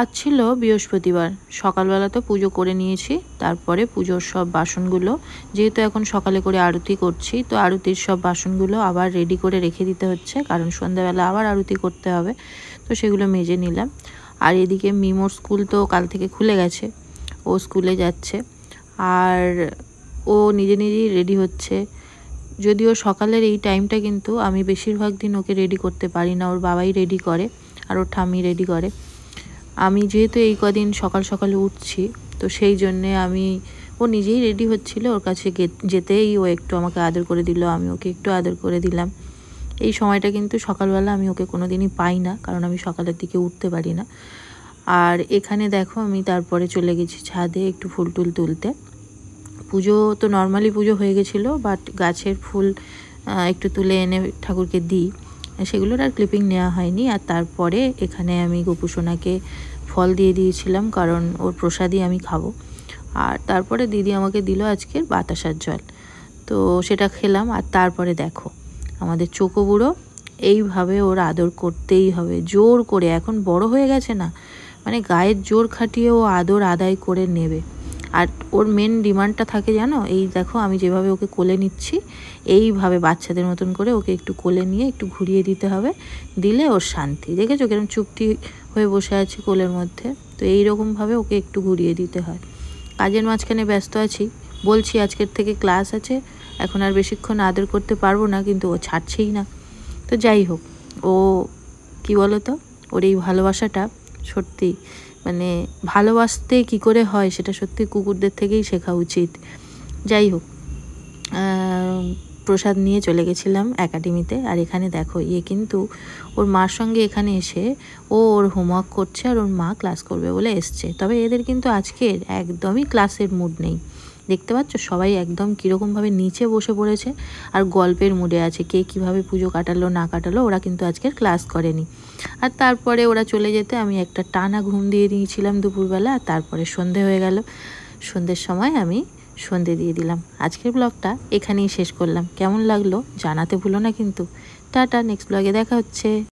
আজ ছিল বৃহস্পতিবার, সকালবেলা তো পুজো করে নিয়েছি। তারপরে পুজোর সব বাসনগুলো, যেহেতু এখন সকালে করে আরতি করছি, তো আরতির সব বাসনগুলো আবার রেডি করে রেখে দিতে হচ্ছে, কারণ সন্ধ্যাবেলা আবার আরতি করতে হবে। তো সেগুলো মেজে নিলাম। আর এদিকে মিমোর স্কুল তো কাল থেকে খুলে গেছে, ও স্কুলে যাচ্ছে। আর ও নিজে নিজেই রেডি হচ্ছে। যদিও সকালের এই টাইমটা কিন্তু আমি বেশিরভাগ দিন ওকে রেডি করতে পারি না, ওর বাবাই রেডি করে আর ওর ঠাম্মি রেডি করে। আমি যেহেতু এই কদিন সকাল সকালে উঠছি, তো সেই জন্যে ও নিজেই রেডি হচ্ছিল। ওর কাছে যেতেই ও একটু আমাকে আদর করে দিল, আমি ওকে একটু আদর করে দিলাম। এই সময়টা কিন্তু সকালবেলা আমি ওকে কোনো দিনই পাই না, কারণ আমি সকালের দিকে উঠতে পারি না। আর এখানে দেখো আমি তারপরে চলে গেছি ছাদে একটু ফুল টুল তুলতে। পুজো তো নর্মালি পুজো হয়ে গেছিলো, বাট গাছের ফুল একটু তুলে এনে ঠাকুরকে দিই, সেগুলোর আর ক্লিপিং নেওয়া হয়নি। আর তারপরে এখানে আমি গোপুসোনাকে ফল দিয়ে দিয়েছিলাম, কারণ ওর প্রসাদই আমি খাবো। আর তারপরে দিদি আমাকে দিল আজকের বাতাসার জল, তো সেটা খেলাম। আর তারপরে দেখো আমাদের চোকো বুড়ো, এইভাবে ওর আদর করতেই হবে জোর করে। এখন বড় হয়ে গেছে না, মানে গায়ের জোর খাটিয়ে ও আদর আদায় করে নেবে। আর ওর মেন ডিমান্ডটা থাকে জানো, এই দেখো আমি যেভাবে ওকে কোলে নিচ্ছি, এইভাবে বাচ্চাদের মতন করে ওকে একটু কোলে নিয়ে একটু ঘুরিয়ে দিতে হবে, দিলে ওর শান্তি। দেখেছো কিরকম চুপটি হয়ে বসে আছে কোলের মধ্যে? তো এইরকমভাবে ওকে একটু ঘুরিয়ে দিতে হয়। কাজের মাঝখানে ব্যস্ত আছি, বলছি আজকের থেকে ক্লাস আছে, এখন আর বেশিক্ষণ আদর করতে পারবো না, কিন্তু ও ছাড়ছেই না। তো যাই হোক, ও কি বলো তো, ওর এই ভালোবাসাটা সত্যি, মানে ভালোবাসতে কি করে হয় সেটা সত্যি কুকুরদের থেকেই শেখা উচিত। যাই হোক, প্রসাদ নিয়ে চলে গেছিলাম একাডেমিতে। আর এখানে দেখো কিন্তু ওর মার সঙ্গে এখানে এসে ওর হোমওয়ার্ক করছে, আর ওর মা ক্লাস করবে বলে এসছে। তবে এদের কিন্তু আজকের একদমই ক্লাসের মুড নেই, দেখতে পাচ্ছ সবাই একদম কীরকমভাবে নিচে বসে পড়েছে আর গল্পের মুডে আছে, কে কীভাবে পুজো কাটালো না কাটালো। ওরা কিন্তু আজকের ক্লাস করেনি। আর তারপরে ওরা চলে যেতে আমি একটা টানা ঘুম দিয়ে দিয়েছিলাম দুপুরবেলা। আর তারপরে সন্ধে হয়ে গেল, সন্ধ্যের সময় আমি সন্ধে দিয়ে দিলাম। আজকের ব্লগটা এখানেই শেষ করলাম। কেমন লাগলো জানাতে ভুলো না কিন্তু। টাটা, নেক্সট ব্লগে দেখা হচ্ছে।